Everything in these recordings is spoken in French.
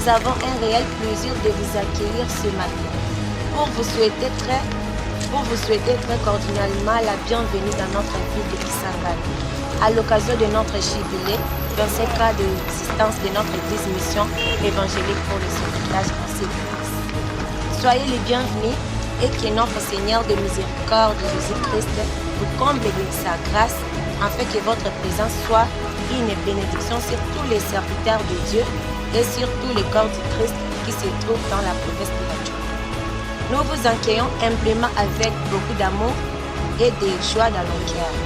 nous avons un réel plaisir de vous accueillir ce matin pour vous souhaiter très cordialement la bienvenue dans notre ville de Kisangani. À l'occasion de notre jubilé, 25 ans de l'existence de notre église mission évangélique pour le sauvetage en sécurité. Soyez les bienvenus et que notre Seigneur de miséricorde Jésus-Christ vous comble de sa grâce afin que votre présence soit une bénédiction sur tous les serviteurs de Dieu et sur tous les corps du Christ qui se trouvent dans la province de la Tchoukou. Nous vous accueillons humblement avec beaucoup d'amour et de joie dans nos cœurs.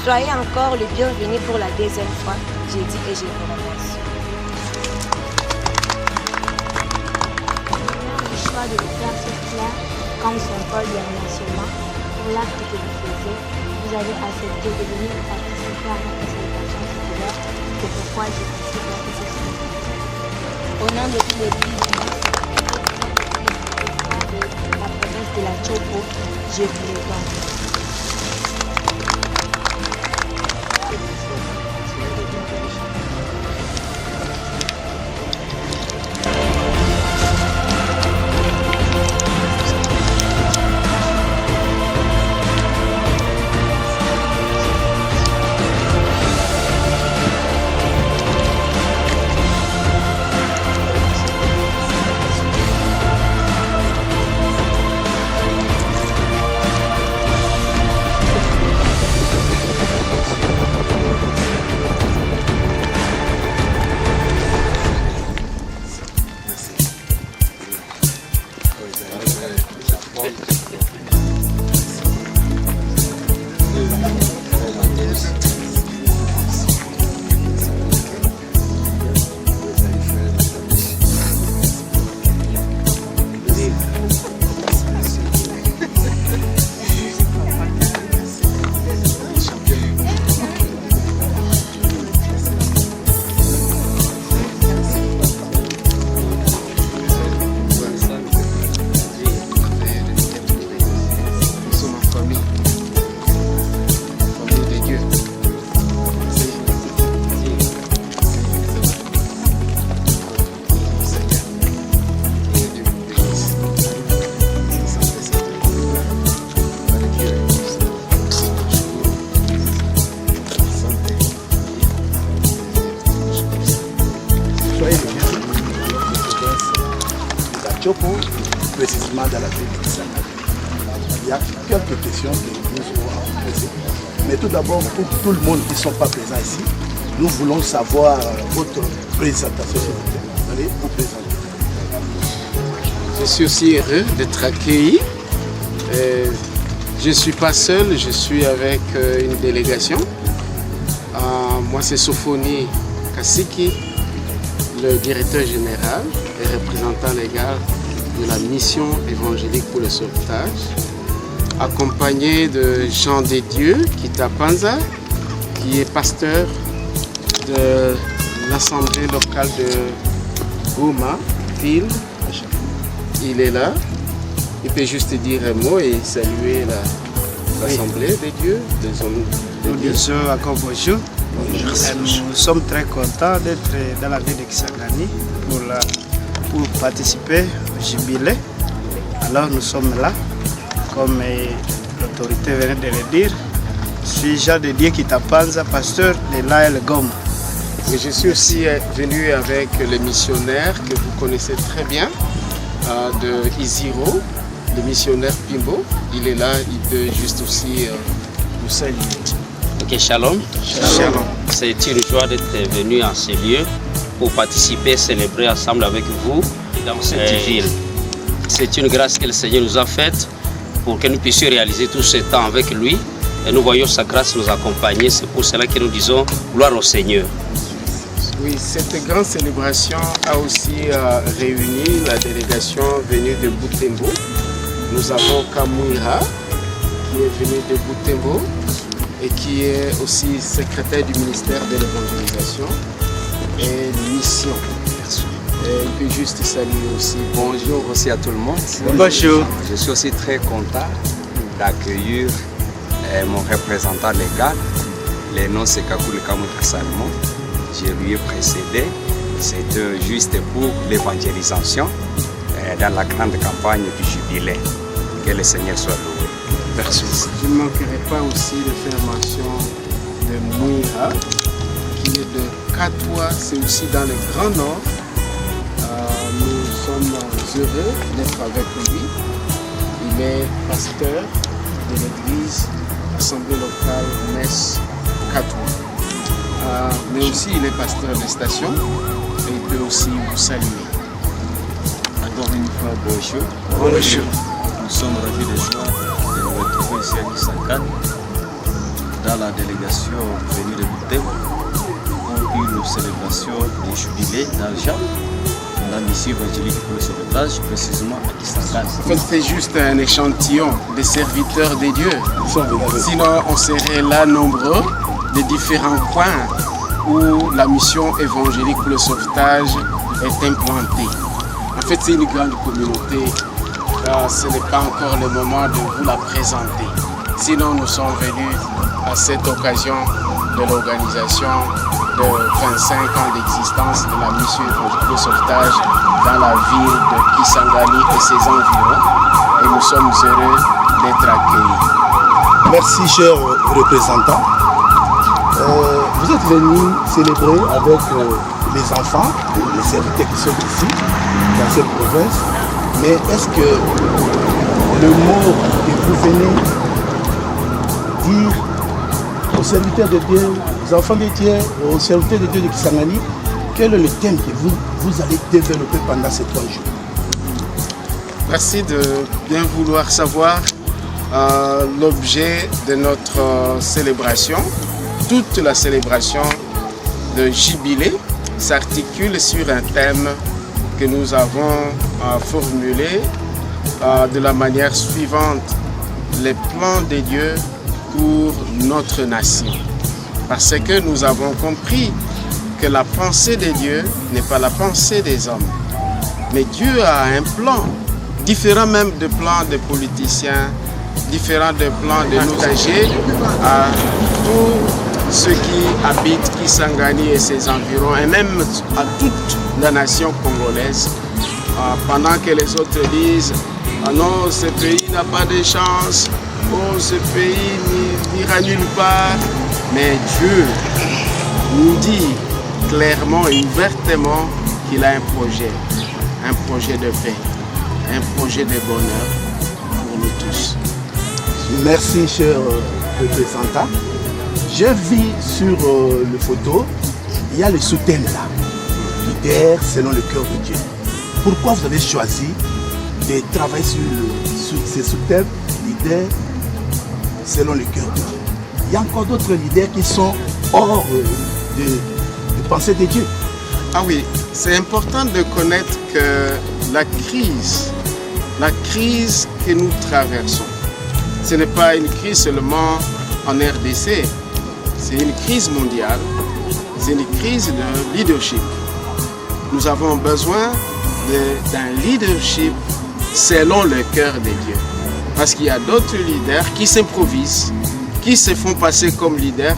Soyez encore le bienvenu pour la deuxième fois, je dis et je vous remercie. Le choix de faire ce clair comme symbole d'annoncement pour l'acte que vous faisiez, vous avez accepté de venir participer à notre célébration populaire. C'est pourquoi je considère que c'est significatif. Au nom de toute l'église de la province de la Tchoukou, je vous le donne. Précisément dans la ville de Kisangani. Il y a quelques questions que nous allons poser. Mais tout d'abord, pour tout le monde qui ne sont pas présents ici, nous voulons savoir votre présentation. Vous allez vous présenter. Je suis aussi heureux d'être accueilli. Je ne suis pas seul, je suis avec une délégation. Moi, c'est Sophonie Kassiki, le directeur général et représentant légal de la mission évangélique pour le sauvetage, accompagné de Jean de Dieu Kita Panza, qui est pasteur de l'assemblée locale de Goma, ville. Il est là. Il peut juste dire un mot et saluer l'assemblée des dieux, des hommes de Dieu. Encore bonjour. Nous sommes très contents d'être dans la ville de Kisangani pour participer au jubilé. Alors nous sommes là, comme l'autorité venait de le dire. Je suis Jean de Dieu Kita Panza, pasteur de l'AL Goma. Et je suis aussi venu avec le missionnaire que vous connaissez très bien, de Isiro, le missionnaire Pimbo. Il est là, il peut juste aussi nous saluer. Ok, shalom. Shalom. C'est une joie d'être venu en ce lieu pour participer, célébrer ensemble avec vous dans cette ville. C'est une grâce que le Seigneur nous a faite pour que nous puissions réaliser tout ce temps avec lui. Et nous voyons sa grâce nous accompagner. C'est pour cela que nous disons gloire au Seigneur. Oui, cette grande célébration a aussi réuni la délégation venue de Butembo. Nous avons Kamouira qui est venu de Butembo et qui est aussi secrétaire du ministère de l'évangélisation et mission. Et il peut juste saluer aussi. Bonjour aussi à tout le monde. Bonjour. Je suis aussi très content d'accueillir mon représentant légal. Le nom c'est Kakule Kamoutra Salmon. Je lui ai précédé C'est juste pour l'évangélisation dans la grande campagne du jubilé. Que le Seigneur soit loué. Merci. Je ne manquerai pas aussi de faire mention de Mouira, qui est de Katoua, c'est aussi dans le Grand Nord. Nous sommes heureux d'être avec lui. Il est pasteur de l'église Assemblée locale Metz Katoua. Mais aussi il est pasteur de station et il peut aussi vous saluer. Encore une fois, bonjour. Bonjour. Nous sommes ravis de joie de nous retrouver ici à Kisangani dans la délégation venue de Butembo pour une célébration du jubilé d'Alja, la mission évangélique pour le sauvetage, précisément à Kisangani. En fait, c'est juste un échantillon des serviteurs de Dieu. Sinon, on serait là nombreux des différents points où la mission évangélique pour le sauvetage est implantée. En fait, c'est une grande communauté. Ce n'est pas encore le moment de vous la présenter. Sinon, nous sommes venus à cette occasion de l'organisation de 25 ans d'existence de la mission évangélique de sauvetage dans la ville de Kisangani et ses environs. Et nous sommes heureux d'être accueillis. Merci, chers représentants. Vous êtes venus célébrer avec les enfants, les serviteurs qui sont ici, dans cette province. Mais est-ce que le mot que vous venez dire aux serviteurs de Dieu, aux enfants de Dieu, aux serviteurs de Dieu de Kisangani, quel est le thème que vous allez développer pendant ces 3 jours? Merci de bien vouloir savoir l'objet de notre célébration. Toute la célébration de Jubilé s'articule sur un thème que nous avons formulé de la manière suivante: les plans de Dieu pour notre nation. Parce que nous avons compris que la pensée de Dieu n'est pas la pensée des hommes. Mais Dieu a un plan, différent même des plans des politiciens, différent des plans de nos âgés, à tous ceux qui habitent Kisangani et ses environs, et même à toute la nation congolaise. Pendant que les autres disent « Ah non, ce pays n'a pas de chance, oh, ce pays n'ira nulle part », mais Dieu nous dit clairement et ouvertement qu'il a un projet de paix, un projet de bonheur pour nous tous. Merci, chers représentants. J'ai vu sur le photo, il y a le sous-thème là, leader selon le cœur de Dieu. Pourquoi vous avez choisi de travailler sur ces sous-thèmes, leader selon le cœur de Dieu? Il y a encore d'autres leaders qui sont hors de pensée de Dieu. Ah oui, c'est important de connaître que la crise que nous traversons, ce n'est pas une crise seulement en RDC, c'est une crise mondiale, c'est une crise de leadership. Nous avons besoin d'un leadership selon le cœur de Dieu. Parce qu'il y a d'autres leaders qui s'improvisent, qui se font passer comme leaders,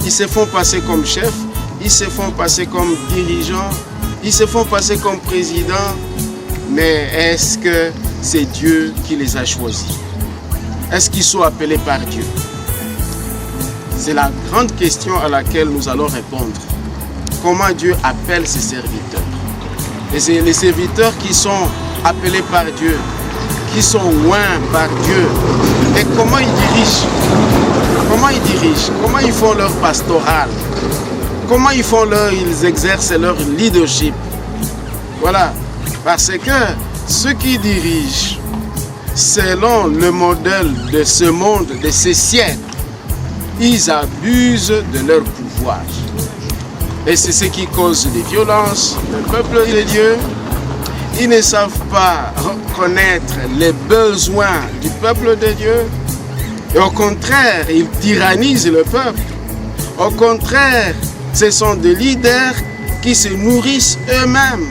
ils se font passer comme chefs, ils se font passer comme dirigeants, ils se font passer comme présidents. Mais est-ce que c'est Dieu qui les a choisis? Est-ce qu'ils sont appelés par Dieu? C'est la grande question à laquelle nous allons répondre. Comment Dieu appelle ses serviteurs? Et c'est les serviteurs qui sont appelés par Dieu, qui sont loin par Dieu. Et comment ils dirigent? Comment ils font leur pastoral? Comment ils exercent leur leadership? Voilà. Parce que ceux qui dirigent selon le modèle de ce monde, de ces siècles, ils abusent de leur pouvoir. Et c'est ce qui cause les violences. Le peuple de Dieu, ils ne savent pas reconnaître les besoins du peuple de Dieu. Et au contraire, ils tyrannisent le peuple. Au contraire, ce sont des leaders qui se nourrissent eux-mêmes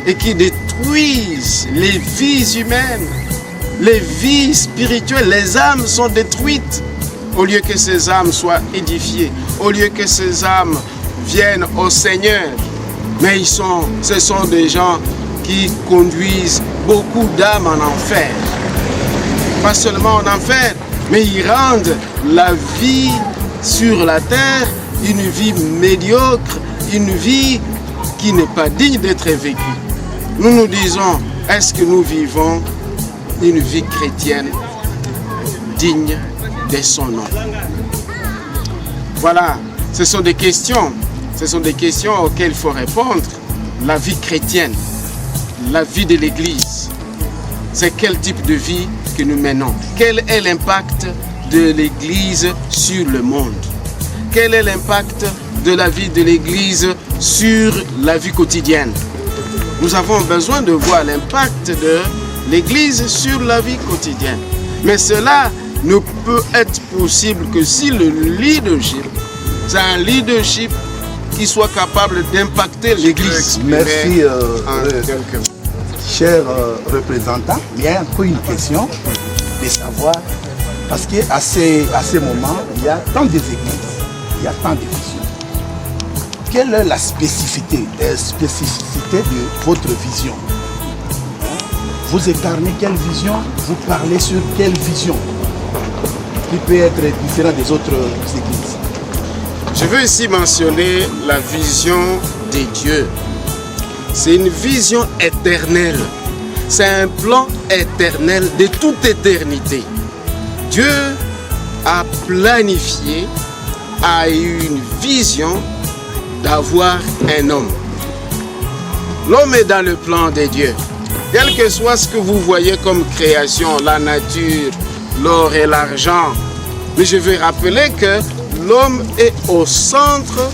et qui détruisent les vies humaines, les vies spirituelles. Les âmes sont détruites au lieu que ces âmes soient édifiées, au lieu que ces âmes viennent au Seigneur. Mais ce sont des gens qui conduisent beaucoup d'âmes en enfer. Pas seulement en enfer, mais ils rendent la vie sur la terre une vie médiocre, une vie qui n'est pas digne d'être vécue. Nous nous disons, est-ce que nous vivons une vie chrétienne digne de son nom? Voilà, ce sont des questions auxquelles il faut répondre. La vie chrétienne, la vie de l'Église, c'est quel type de vie que nous menons? Quel est l'impact de l'Église sur le monde? Quel est l'impact de la vie de l'Église sur la vie quotidienne? Nous avons besoin de voir l'impact de l'Église sur la vie quotidienne. Mais cela ne peut être possible que si le leadership, c'est un leadership qui soit capable d'impacter l'Église. Merci, cher représentant. Il y a un peu une question de savoir, parce qu'à ces moments, il y a tant d'églises, il y a tant de visions. Quelle est la spécificité de votre vision? Vous incarnez quelle vision? Vous parlez sur quelle vision qui peut être différente des autres églises? Je veux ici mentionner la vision des dieux. C'est une vision éternelle. C'est un plan éternel de toute éternité. Dieu a planifié, a eu une vision d'avoir un homme. L'homme est dans le plan de Dieu. Quel que soit ce que vous voyez comme création, la nature, l'or et l'argent, mais je veux rappeler que l'homme est au centre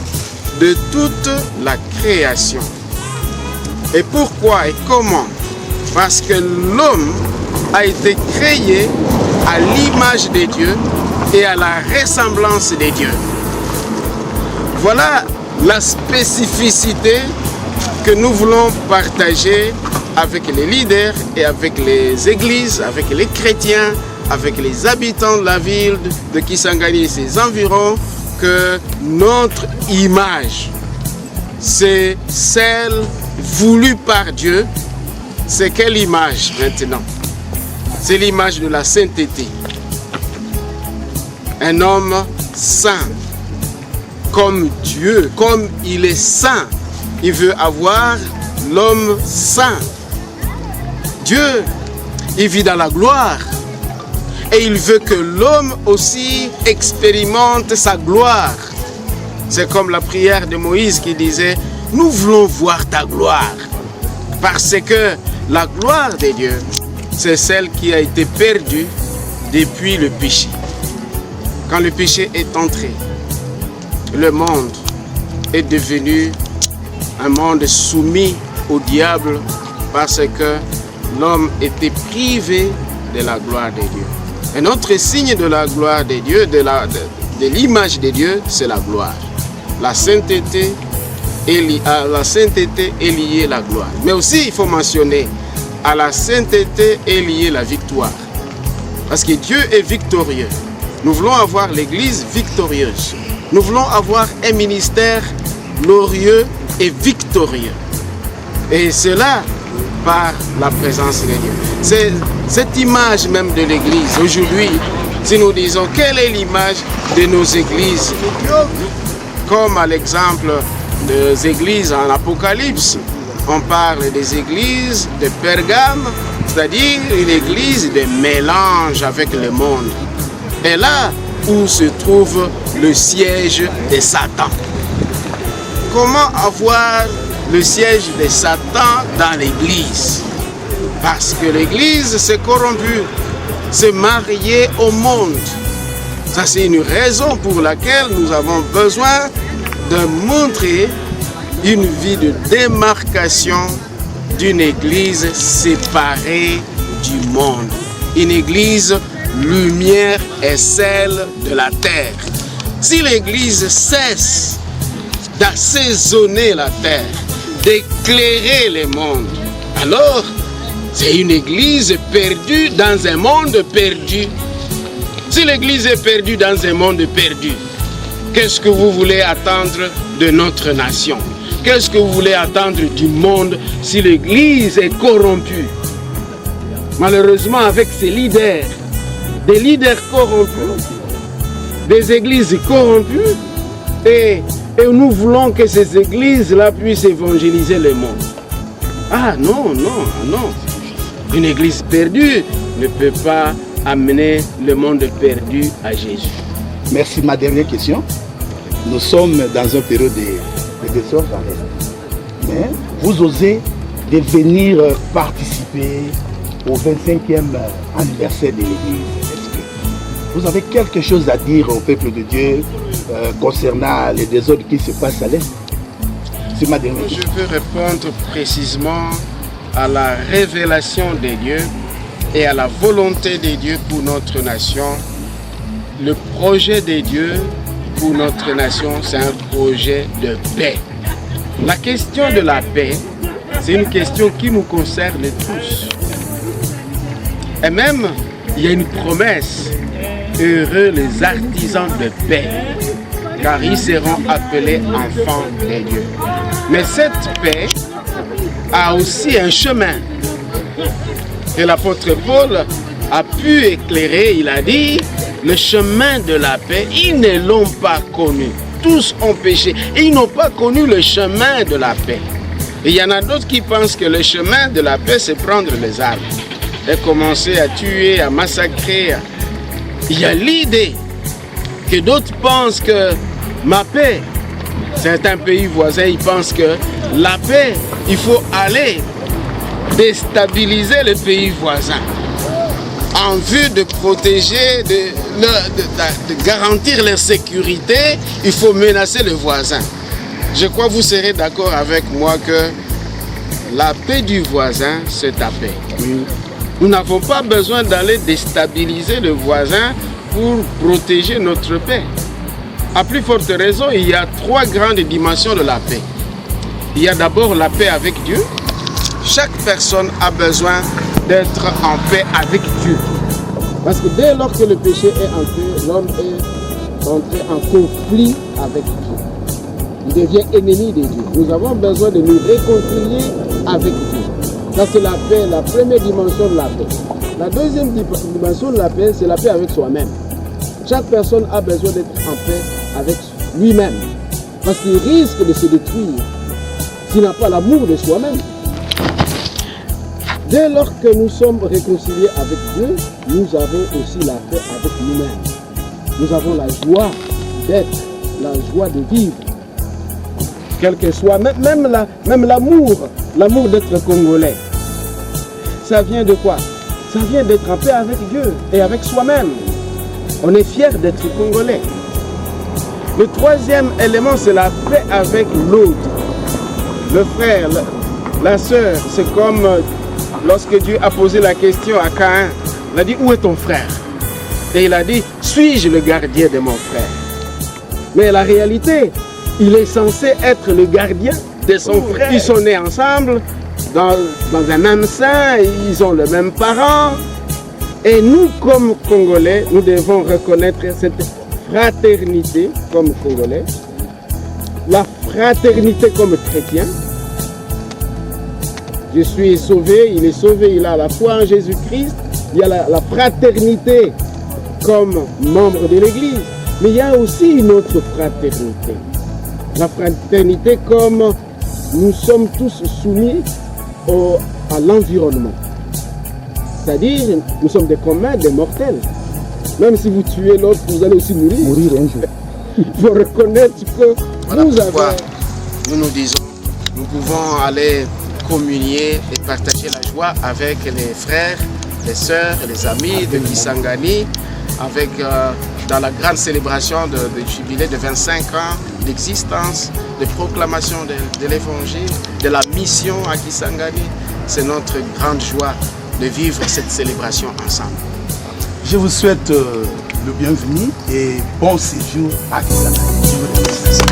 de toute la création. Et pourquoi et comment? Parce que l'homme a été créé à l'image de Dieu et à la ressemblance de Dieu. Voilà la spécificité que nous voulons partager avec les leaders et avec les églises, avec les chrétiens, avec les habitants de la ville de Kisangani et ses environs, que notre image, c'est celle voulue par Dieu. C'est quelle image maintenant? C'est l'image de la sainteté. Un homme saint, comme Dieu, comme il est saint. Il veut avoir l'homme saint. Dieu, il vit dans la gloire. Et il veut que l'homme aussi expérimente sa gloire. C'est comme la prière de Moïse qui disait, nous voulons voir ta gloire. Parce que la gloire de Dieu, c'est celle qui a été perdue depuis le péché. Quand le péché est entré, le monde est devenu un monde soumis au diable parce que l'homme était privé de la gloire de Dieu. Un autre signe de la gloire de Dieu, de l'image de Dieu, c'est la gloire. La sainteté est liée à la gloire. Mais aussi, il faut mentionner, à la sainteté est liée la victoire. Parce que Dieu est victorieux. Nous voulons avoir l'Église victorieuse. Nous voulons avoir un ministère glorieux et victorieux. Et cela par la présence de Dieu. C'est cette image même de l'Église. Aujourd'hui, si nous disons quelle est l'image de nos églises, comme à l'exemple des églises en Apocalypse, on parle des églises de Pergame, c'est-à-dire une église de mélange avec le monde. Et là où se trouve le siège de Satan. Comment avoir le siège de Satan dans l'église? Parce que l'église s'est corrompue, s'est mariée au monde. Ça, c'est une raison pour laquelle nous avons besoin de montrer une vie de démarcation d'une église séparée du monde. Une église lumière et sel de la terre. Si l'église cesse d'assaisonner la terre, d'éclairer le monde, alors c'est une église perdue dans un monde perdu. Si l'église est perdue dans un monde perdu, qu'est-ce que vous voulez attendre de notre nation? Qu'est-ce que vous voulez attendre du monde si l'Église est corrompue? Malheureusement, avec ses leaders, des leaders corrompus, des églises corrompues, et nous voulons que ces églises-là puissent évangéliser le monde. Ah non, non, non. Une église perdue ne peut pas amener le monde perdu à Jésus. Merci. Ma dernière question. Nous sommes dans un période de désordre. Mais vous osez de venir participer au 25e anniversaire de l'Église. Est-ce que vous avez quelque chose à dire au peuple de Dieu concernant les désordres qui se passent à l'Est? C'est ma dernière question. Je veux répondre précisément à la révélation des dieux et à la volonté des dieux pour notre nation. Le projet des dieux pour notre nation, c'est un projet de paix. La question de la paix, c'est une question qui nous concerne tous. Et même, il y a une promesse. Heureux les artisans de paix, car ils seront appelés enfants des dieux. Mais cette paix a aussi un chemin. Et l'apôtre Paul a pu éclairer, il a dit, le chemin de la paix, ils ne l'ont pas connu. Tous ont péché et ils n'ont pas connu le chemin de la paix. Et il y en a d'autres qui pensent que le chemin de la paix, c'est prendre les armes et commencer à tuer, à massacrer. Il y a l'idée que d'autres pensent que ma paix, certains pays voisins, ils pensent que la paix, il faut aller déstabiliser les pays voisins en vue de protéger, de garantir leur sécurité, il faut menacer le voisin. Je crois que vous serez d'accord avec moi que la paix du voisin, c'est ta paix. Nous n'avons pas besoin d'aller déstabiliser le voisin pour protéger notre paix. À plus forte raison, il y a trois grandes dimensions de la paix. Il y a d'abord la paix avec Dieu. Chaque personne a besoin d'être en paix avec Dieu. Parce que dès lors que le péché est entré, l'homme est entré en conflit avec Dieu. Il devient ennemi de Dieu. Nous avons besoin de nous réconcilier avec Dieu. Ça, c'est la paix, la première dimension de la paix. La deuxième dimension de la paix, c'est la paix avec soi-même. Chaque personne a besoin d'être en paix avec lui-même. Parce qu'il risque de se détruire s'il n'a pas l'amour de soi-même. Dès lors que nous sommes réconciliés avec Dieu, nous avons aussi la paix avec nous-mêmes. Nous avons la joie d'être, la joie de vivre. Quel que soit, même l'amour d'être congolais. Ça vient de quoi? Ça vient d'être en paix avec Dieu et avec soi-même. On est fier d'être congolais. Le troisième élément, c'est la paix avec l'autre. Le frère, la sœur, c'est comme lorsque Dieu a posé la question à Caïn. Il a dit, où est ton frère? Et il a dit, suis-je le gardien de mon frère? Mais la réalité, il est censé être le gardien de son frère. Ils sont nés ensemble, dans un même sein, ils ont le même parent. Et nous, comme Congolais, nous devons reconnaître cette fraternité comme Congolais, la fraternité comme chrétien. Je suis sauvé, il est sauvé, il a la foi en Jésus-Christ. Il y a la fraternité comme membre de l'Église. Mais il y a aussi une autre fraternité. La fraternité comme nous sommes tous soumis à l'environnement. C'est-à-dire, nous sommes des communs, des mortels. Même si vous tuez l'autre, vous allez aussi mourir. Mourir un jour. Il faut reconnaître que voilà nous avons... Nous disons, nous pouvons aller communier et partager la joie avec les frères, les sœurs, les amis de Kisangani, avec, dans la grande célébration de jubilé de 25 ans d'existence, de proclamation de l'évangile, de la mission à Kisangani. C'est notre grande joie de vivre cette célébration ensemble. Je vous souhaite le bienvenu et bon séjour à Kisangani. Je vous remercie.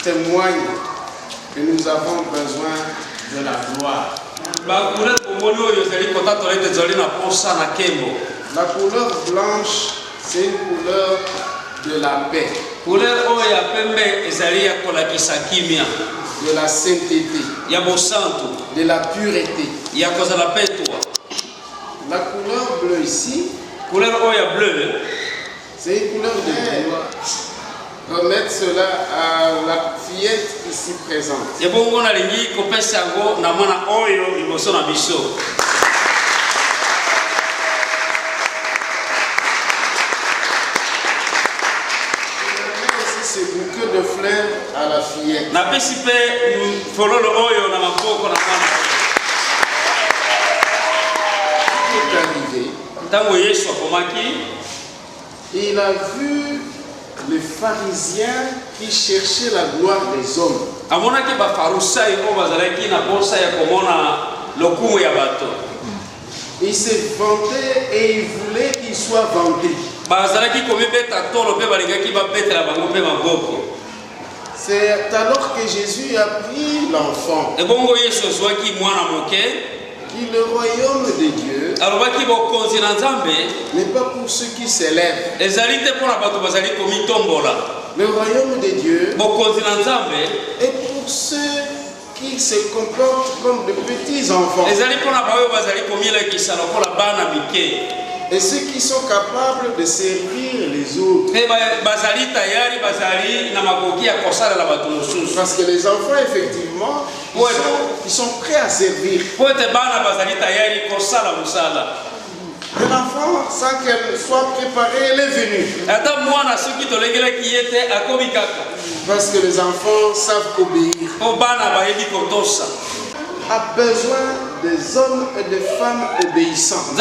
Témoigne que nous avons besoin de la gloire. La couleur blanche, c'est une couleur de la paix, de la sainteté, de la pureté. La couleur bleue ici, c'est une couleur de gloire. Remettre cela à la fillette ici présente. Ce bouquet de fleurs à la fillette. Il est arrivé. Il a vu les pharisiens qui cherchaient la gloire des hommes. Il s'est vanté et il voulait qu'il soit vanté. C'est alors que Jésus a pris l'enfant. Que le royaume de Dieu n'est pas pour ceux qui s'élèvent. Le royaume de Dieu est pour ceux qui se comportent comme de petits enfants. Et ceux qui sont capables de servir les autres. Parce que les enfants, effectivement, ils sont prêts à servir. L'enfant, sans qu'elle soit préparée, elle est venue. Parce que les enfants savent obéir. A besoin des hommes et des femmes obéissants.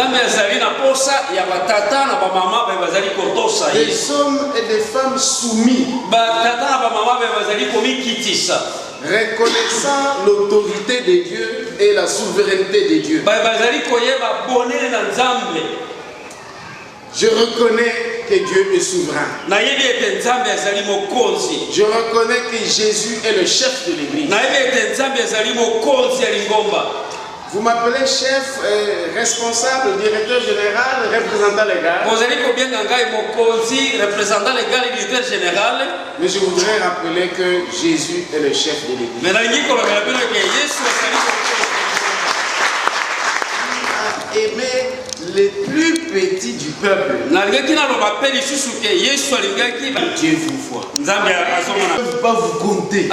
Des hommes et des femmes soumis. Reconnaissant l'autorité de Dieu et la souveraineté de Dieu. Je reconnais que Dieu est souverain. Je reconnais que Jésus est le chef de l'église. Vous m'appelez chef, responsable, directeur général, représentant légal. Mais je voudrais rappeler que Jésus est le chef de l'église. Aimer les plus petits du peuple. Dieu vous voit. Ils ne peuvent pas vous compter.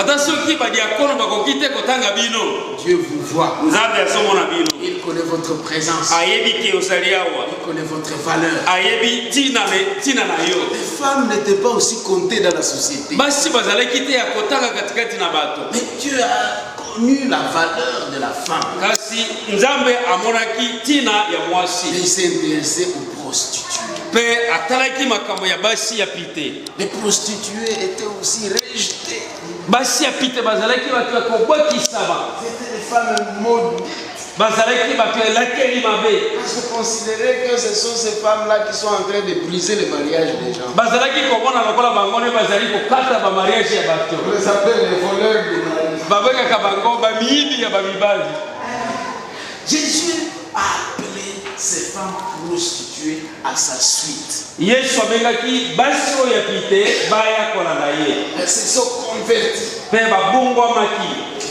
Dieu vous voit. Il connaît votre présence. Il connaît votre valeur. Les femmes n'étaient pas aussi comptées dans la société. Mais Dieu a connu la valeur de la femme. Il s'est intéressé aux prostituées. Les prostituées étaient aussi rejetées. C'était des femmes maudites. Parce que considérer que ce sont ces femmes-là qui sont en train de briser le mariage des gens. On les appelle les voleurs de mariage. Jésus a appelé ces femmes prostituées à sa suite. Elles se sont converties.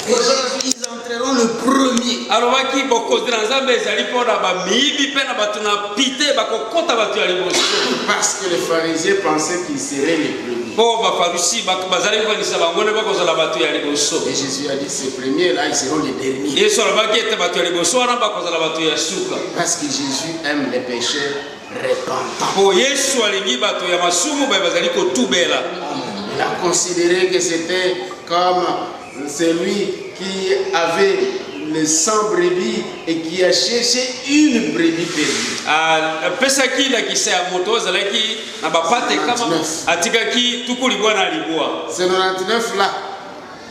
Aujourd'hui, ils entreront le premier. Parce que les pharisiens pensaient qu'ils seraient les premiers. Et Jésus a dit ces premiers-là, ils seront les derniers. Parce que Jésus aime les pécheurs repentants. Il a considéré que c'était comme celui qui avait les 100 brebis et qui a cherché une brebis perdue. Pesa qui la qui s'est à moto zalaki na bapate kama atika ki tukuli bwana libwa. C'est 99 là.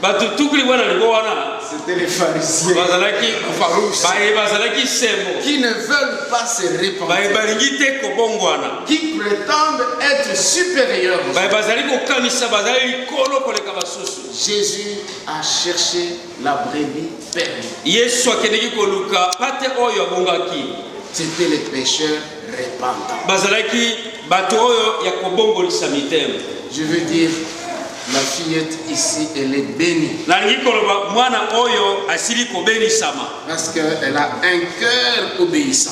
Batu tukuli bwana libwa wana. C'était les pharisiens. Bazalaki farouches. Bazalaki sembo. Qui ne veulent pas se repentir. Baringite ko bongwana. Qui prétendent être supérieurs. Bazali ko kanisa bazali kolo koleka basusu. Jésus a cherché la brebis perdue. Yesu akeneki koluka pate oyo abongaki. C'était les pécheurs repentants. Bazalaki bato oyo ya kobongolisa mitema. Je veux dire, la fillette ici, elle est bénie. Parce qu'elle a un cœur obéissant.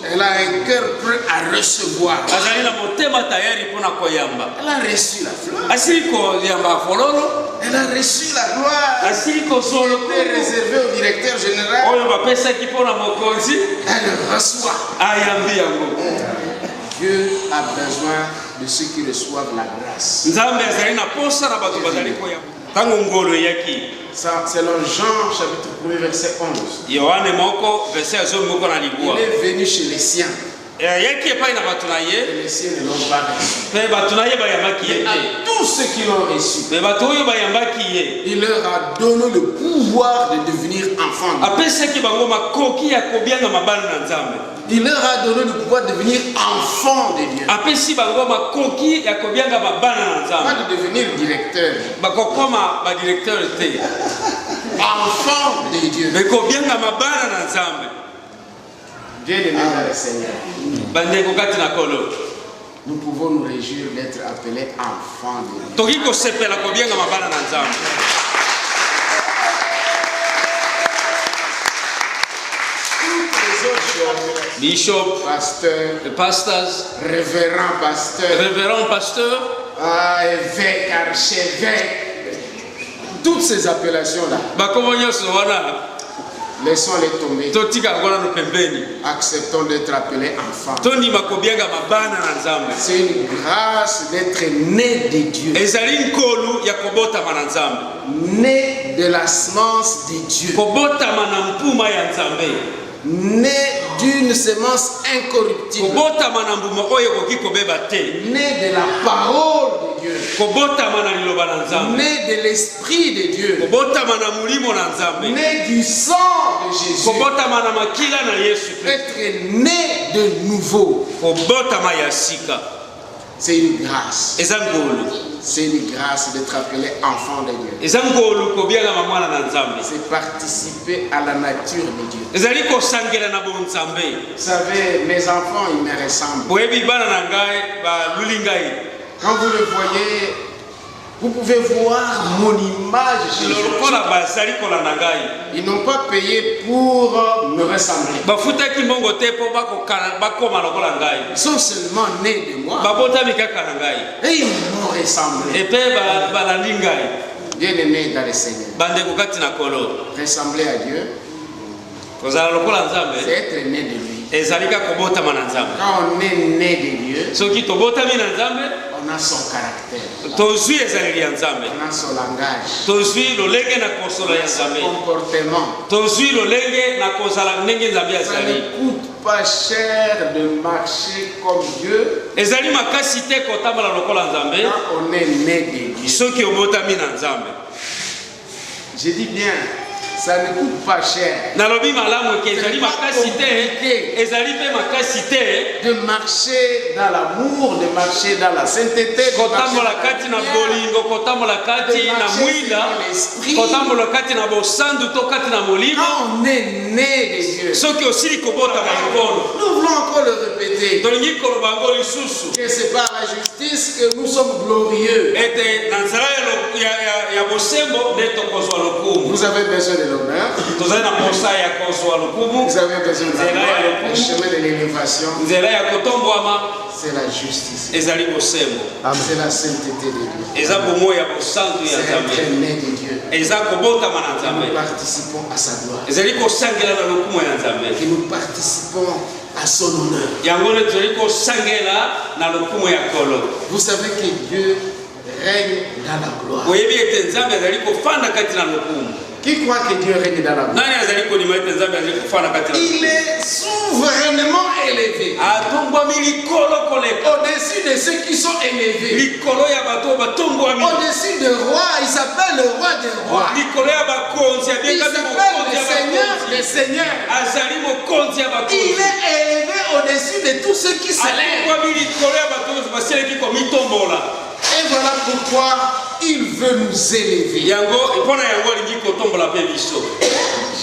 Elle a un cœur prêt à recevoir. Elle a reçu la fleur. Elle a reçu la gloire. Elle était réservée au directeur général. Elle reçoit. Dieu a besoin de ceux qui reçoivent la grâce. Ça, selon Jean chapitre 1 verset 11. Il est venu chez les siens. Et les siens ne l'ont pas reçu. Et à tous ceux qui l'ont reçu, il leur a donné le pouvoir de devenir enfants. Il leur a donné le pouvoir de devenir enfants de Dieu. Pas de devenir directeur. Enfants de Dieu. Bien-aimés dans le Seigneur, nous pouvons nous réjouir d'être appelés enfants de Dieu. Bishop, pastors, révérend pasteur, évêque, archevêque, toutes ces appellations-là, laissons-les tomber. Acceptons d'être appelés enfants. C'est une grâce d'être né de Dieu. Né de la semence de Dieu. Né d'une semence incorruptible. Né de la parole de Dieu. Né de l'esprit de Dieu. Né du sang de Jésus. Être né de nouveau. C'est une grâce. C'est une grâce d'être appelé enfant de Dieu. C'est participer à la nature de Dieu. Vous savez, mes enfants, ils me ressemblent. Quand vous le voyez, vous pouvez voir mon image chez eux. Ils n'ont pas payé pour me ressembler. Ils sont seulement nés de moi. Et ils m'ont ressemblé. Bien-aimés dans le Seigneur, ressembler à Dieu, c'est être né de lui. Quand on est né de Dieu, on a son caractère, on a son langage, on a son comportement. Ça ne coûte pas cher de marcher comme Dieu quand on est né de Dieu. Je dis bien, ça ne coûte pas cher. De marcher dans l'amour, de marcher dans la sainteté, de marcher dans l'esprit. Quand on est né de Dieu, nous voulons encore le répéter, que c'est par la justice que nous sommes glorieux. Vous avez besoin de l'honneur. Vous avez besoin du chemin de l'élévation. C'est la justice. C'est la sainteté de Dieu. C'est être né de Dieu. Nous participons à sa gloire. Et nous participons à son honneur. Vous savez que Dieu règne dans la gloire. Qui croit que Dieu règne dans la gloire? Il est souverainement élevé. Au-dessus de ceux qui sont élevés. Au-dessus des rois, il s'appelle le roi des rois. Il s'appelle le Seigneur des seigneurs. Il est élevé au-dessus de tous ceux qui s'élèvent. Et voilà pourquoi il veut nous élever.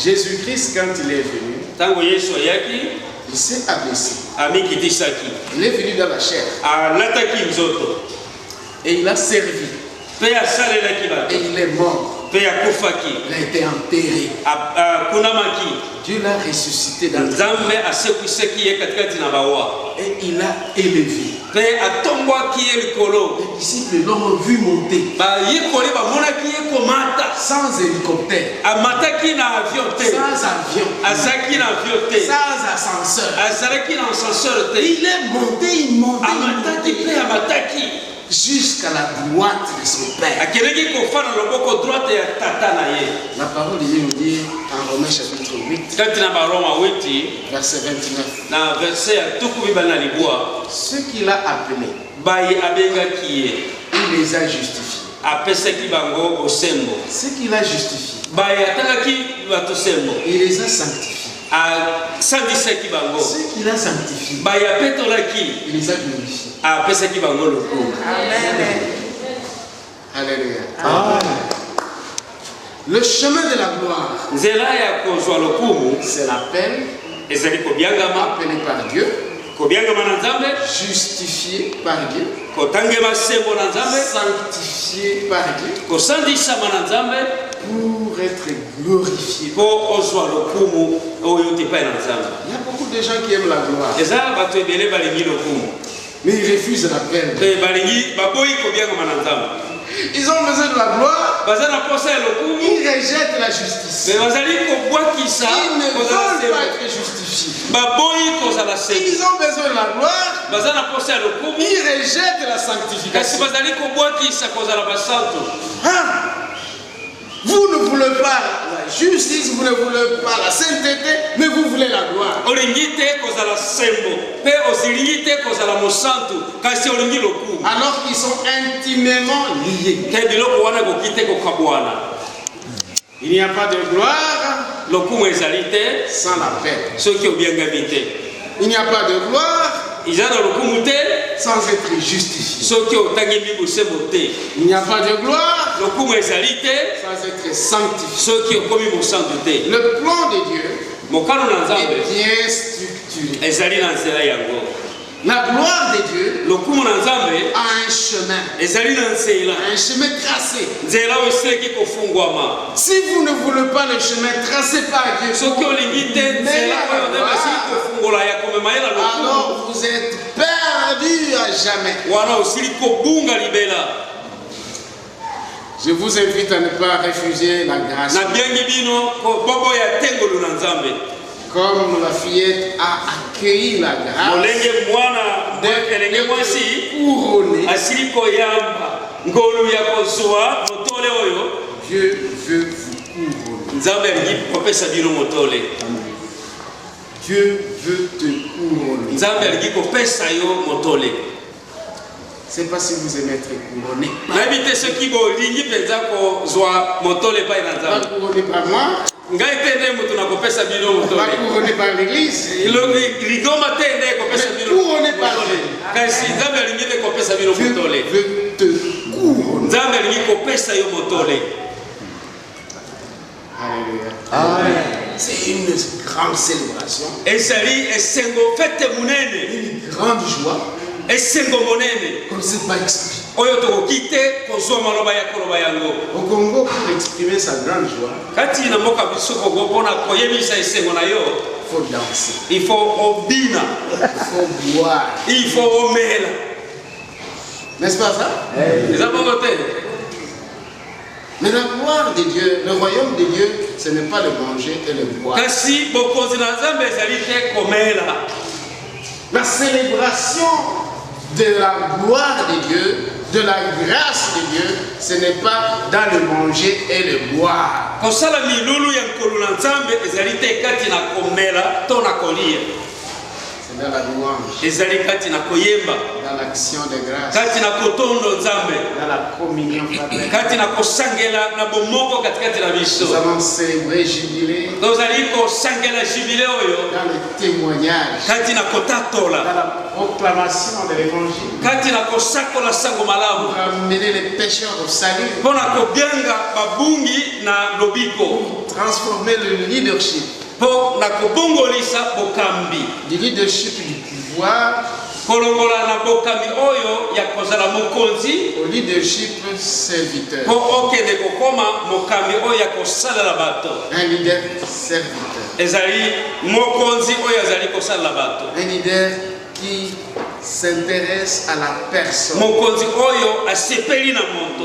Jésus-Christ, quand il est venu, il s'est abaissé. Il est venu dans la chair. Et il a servi. Et il est mort. Il a été enterré. Dieu l'a ressuscité dans le et il l'a élevé. Les disciples l'ont vu monter sans hélicoptère, sans avion, sans ascenseur. Il est monté, il montait jusqu'à la droite de son Père. La parole de Dieu nous dit en Romains chapitre 8, verset 29. Ceux qu'il a appelés, il les a justifiés. Ceux qu'il a justifiés, il les a sanctifiés. Ceux qu'il a sanctifiés, il les a glorifiés. Amen. Alléluia. Le chemin de la gloire, c'est l'appel appelé par Dieu, justifié par Dieu, sanctifié par Dieu, pour être glorifié. Il y a beaucoup de gens qui aiment la gloire, mais ils refusent l'appel. Ils ont besoin de la gloire, ils rejettent la justice. Ils ne veulent pas être justifiés. Ils ont besoin de la gloire, ils rejettent la sanctification. Vous ne voulez pas la justice, vous ne voulez pas la sainteté, mais vous voulez la gloire. Alors qu'ils sont intimement liés. Il n'y a pas de gloire sans la paix. Il n'y a pas de gloire sans être justifié. Il n'y a pas de gloire sans être sanctifié. Le plan de Dieu est bien structuré. La gloire de Dieu a un chemin tracé. Si vous ne voulez pas le chemin tracé par Dieu, alors vous êtes perdus à jamais. Je vous invite à ne pas refuser la grâce. Comme la fillette a accueilli la grâce d'être couronnée, Dieu veut vous couronner. Dieu veut te couronner. C'est pas si vous aimez être couronné. Pas couronné par moi. Pas couronné par l'église. Couronné par Dieu. Dieu veut te couronner. Alléluia. Amen. C'est une grande célébration. Une grande joie. On ne sait pas exprimer. Au Congo, pour exprimer sa grande joie, il faut danser. Il faut boire. Il faut omela. N'est-ce pas ça? Mais la gloire de Dieu, le royaume de Dieu, ce n'est pas le manger et le boire. La célébration de la gloire de Dieu de la grâce de Dieu, ce n'est pas dans le manger et le boire. C'est dans la louange, dans l'action de grâce, dans la communion fraternelle. Nous allons célébrer jubilé dans le témoignage, dans la proclamation de l'évangile, pour amener les pécheurs au salut, pour transformer le leadership. Du leadership du pouvoir au leadership serviteur. Un leader serviteur. Un leader qui s'intéresse à la personne.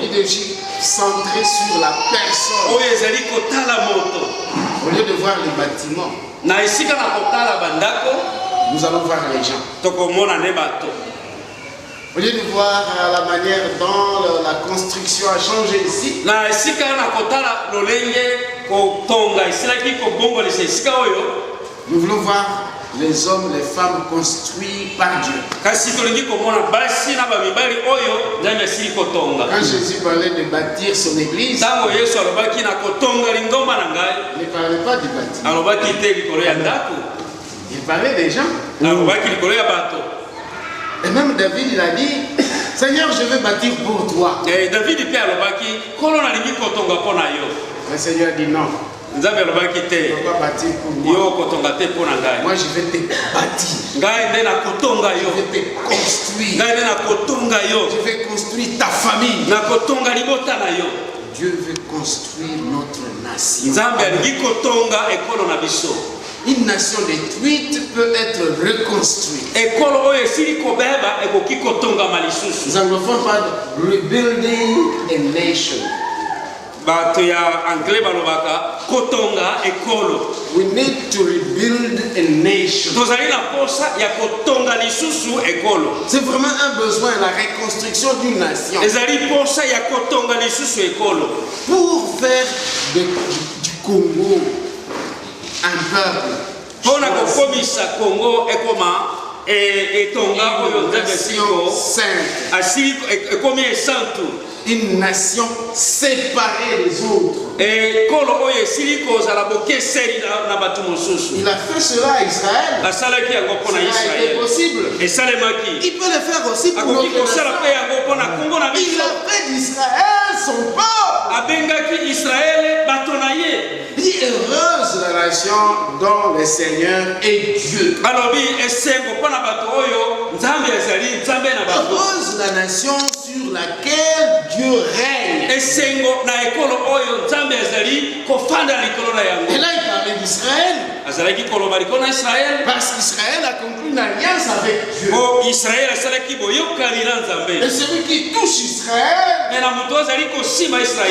Leadership centré sur la personne. Au lieu de voir les bâtiments, nous allons voir les gens. Au lieu de voir la manière dont la construction a changé ici, nous voulons voir les hommes, les femmes construits par Dieu. Quand Jésus parlait de bâtir son église, il ne parlait pas du bâtiment. Il parlait des gens. Et même David, il a dit, Seigneur, je veux bâtir pour toi. Le Seigneur dit non. Tu ne peux pas bâtir pour moi. Moi, je vais te bâtir. Je vais te construire. Je vais construire ta famille. Dieu veut construire notre nation. Une nation détruite peut être reconstruite. Les anglophones parlent de rebuilding a nation. We need to rebuild a nation. C'est vraiment un besoin, la reconstruction d'une nation. Pour faire du Congo un peuple. Une nation séparée des autres. Il a fait cela à Israël. Cela a été possible. Il peut le faire aussi pour notre nation. Il a fait d'Israël son peuple. Il est heureuse la nation dont le Seigneur est Dieu. Heureuse la nation sur laquelle Dieu règne. Et là, il parlait d'Israël. Parce qu'Israël a conclu une alliance avec Dieu. Et celui qui touche Israël,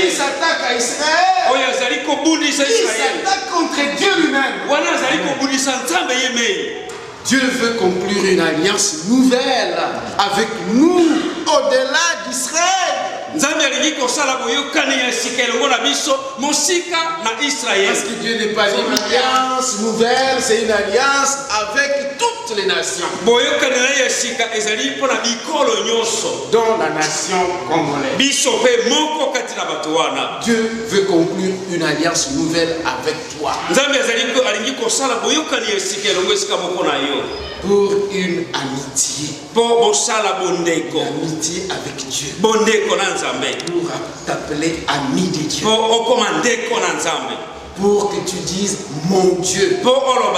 il s'attaque à Israël. Il s'attaque contre Dieu lui-même. Dieu veut conclure une alliance nouvelle avec nous au-delà d'Israël. Parce que Dieu n'est pas une alliance nouvelle, c'est une alliance avec toutes les nations. Dont la nation congolaise. Dieu veut conclure une alliance nouvelle avec toi. Pour une amitié. Amitié avec Dieu. Pour t'appeler ami de Dieu. Pour que tu dises mon Dieu. Seulement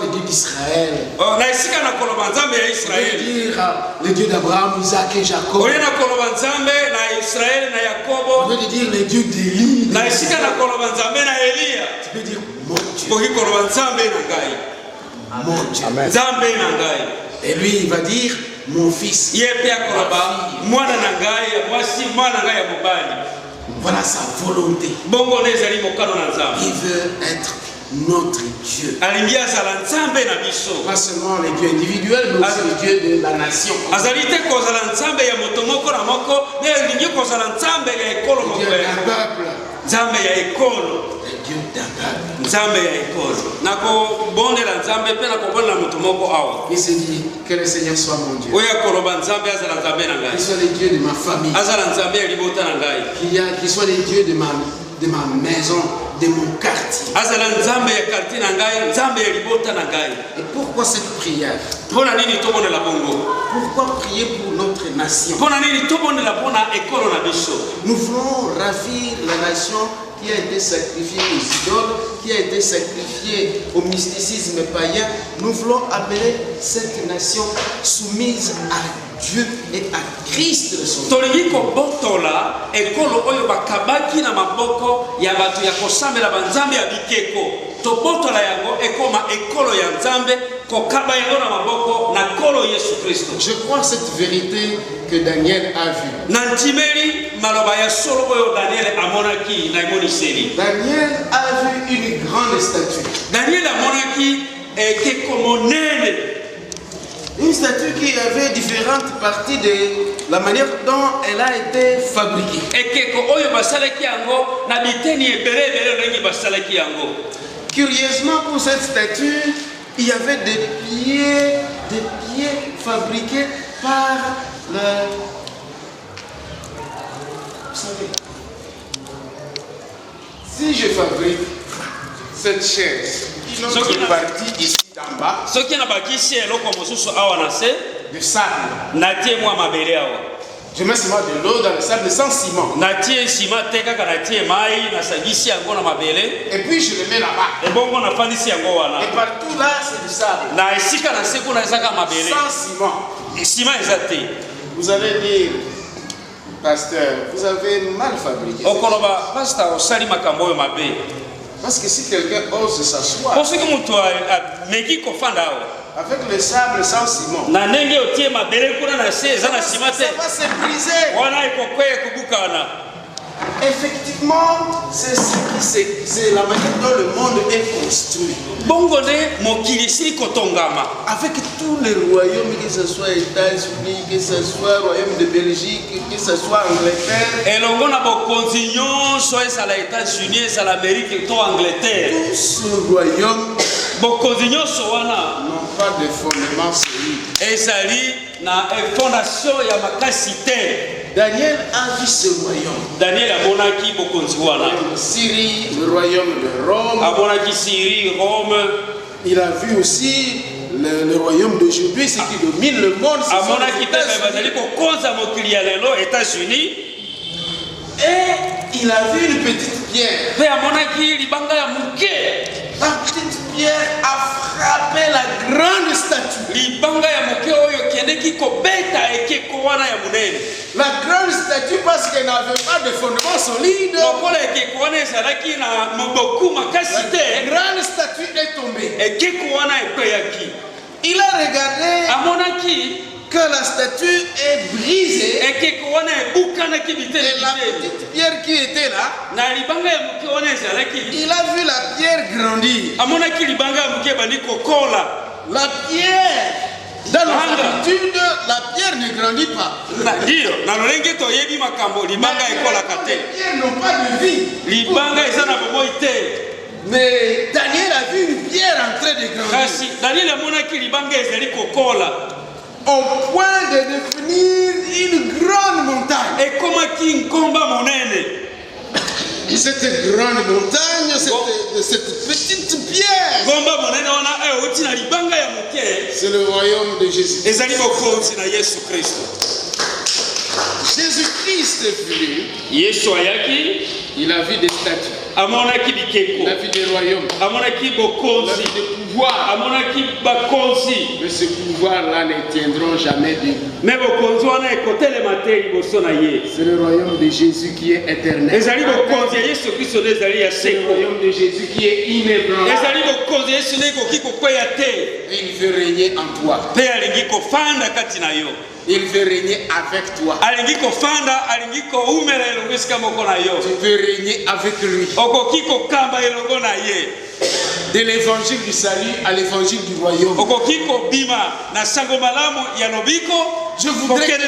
le Dieu d'Israël. Le Dieu d'Abraham, Isaac et Jacob. On veut dire le Dieu d'Élie. Tu peux dire mon Dieu. Mon Dieu. Et lui, il va dire mon fils. Voilà sa volonté. Il veut être notre Dieu. Pas seulement les dieux individuels, mais aussi les dieux de la nation. Dieu il se dit que le Seigneur soit mon Dieu. Qu'il soit les dieux de ma famille. Qu'il soit les dieux de ma maison, de mon quartier. Et pourquoi cette prière? Pourquoi prier pour notre nation? Nous voulons ravir la nation qui a été sacrifiée aux idoles, qui a été sacrifiée au mysticisme païen. Nous voulons amener cette nation soumise à Dieu et à Christ de son nom. Je crois cette vérité que Daniel a vue. Daniel a vu une grande statue. Une statue qui avait différentes parties de la manière dont elle a été fabriquée. Curieusement, pour cette statue, il y avait des pieds fabriqués par le... Vous savez, si je fabrique cette chaise, qui est partie ici d'en bas, de sable, je mets seulement de l'eau dans le sable sans ciment. Et puis je le mets là-bas. Et partout là, c'est du sable. Sans ciment. Vous allez dire, pasteur, vous avez mal fabriqué. Parce que si quelqu'un ose s'asseoir avec le sable sans ciment, ça va se briser. Effectivement, c'est la manière dont le monde est construit. Avec tous les royaumes, que ce soit États-Unis, que ce soit royaume de Belgique, que ce soit Angleterre, tous ces royaumes n'ont pas de fondement solide. Daniel a vu ce royaume. Le royaume de Syrie, le royaume de Rome. Il a vu aussi le royaume d'aujourd'hui, ce qui domine le monde. Et il a vu une petite pierre. La petite pierre a frappé la grande statue. La grande statue parce qu'elle n'avait pas de fondement solide. La grande statue est tombée. Il a regardé que la statue est brisée. Et la petite pierre qui était là, il a vu la pierre grandir. La pierre, dans l'habitude, la pierre ne grandit pas. Les pierres n'ont pas de vie. Mais Daniel a vu une pierre en train de grandir. Au point de devenir une grande montagne. Cette grande montagne, cette petite pierre, c'est le royaume de Jésus. Jésus-Christ est venu. Il a vu des statues. Il a vu des royaumes. Il a vu des pouvoirs. Mais ces pouvoirs-là ne tiendront jamais debout. C'est le royaume de Jésus qui est éternel. C'est le royaume de Jésus qui est inébranlable. Et il veut régner en toi. Il veut régner avec toi. Tu veux régner avec lui. de l'évangile du salut à l'évangile du royaume. Je voudrais que de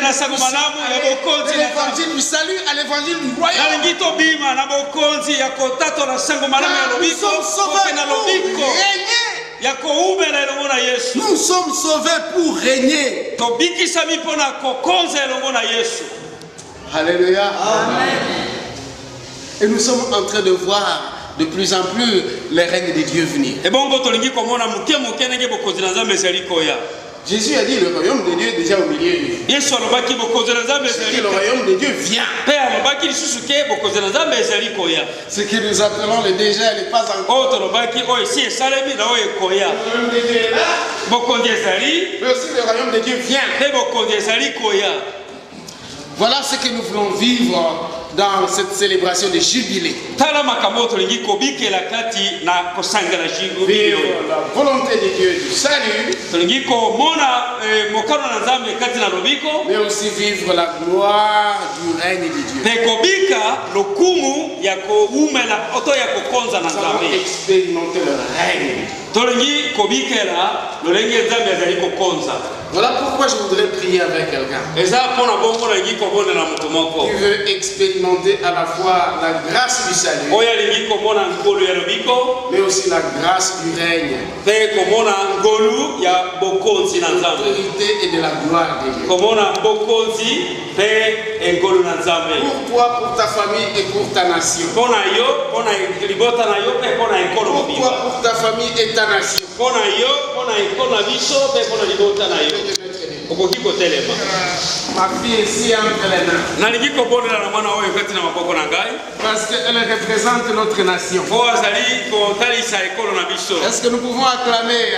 l'évangile du salut à l'évangile du royaume. Nous sommes sauvés pour régner. Nous sommes sauvés pour régner. Alléluia. Amen. Et nous sommes en train de voir de plus en plus les règnes de Dieu venir. Jésus a dit le royaume de Dieu est déjà au milieu de nous. C'est que le royaume de Dieu vient. Ce que nous appelons le déjà n'est pas encore. Le royaume de Dieu est là. Mais aussi le royaume de Dieu vient. Voilà ce que nous voulons vivre dans cette célébration de jubilé. Vivre la volonté de Dieu du salut, mais aussi vivre la gloire du règne de Dieu. Nous allons expérimenter le règne. Voilà pourquoi je voudrais prier avec quelqu'un qui veut expérimenter à la fois la grâce du salut, mais aussi la grâce du règne, l'autorité et de la gloire de Dieu. Pour toi, pour ta famille et pour ta nation. Pour toi, pour ta famille et ta nation. Ma fille ici entre les mains. Parce qu'elle représente notre nation. Est-ce que nous pouvons acclamer?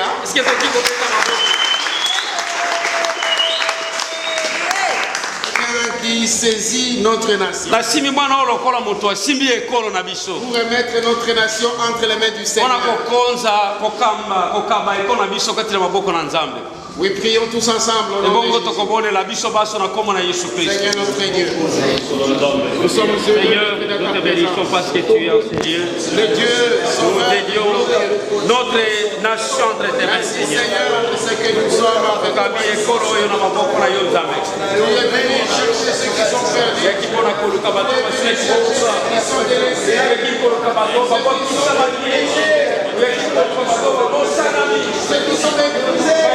Qui saisit notre nation. Pour remettre notre nation entre les mains du Seigneur. Oui, prions tous ensemble. Seigneur notre Dieu. Nous sommes Seigneur, nous te bénissons parce que tu es aussi Dieu. Le Dieu, nous dédions notre nation entre tes mains, Seigneur. Ce que nous sommes avec tu es venu chercher ceux qui sont perdus. Ceux qui sont délaissés.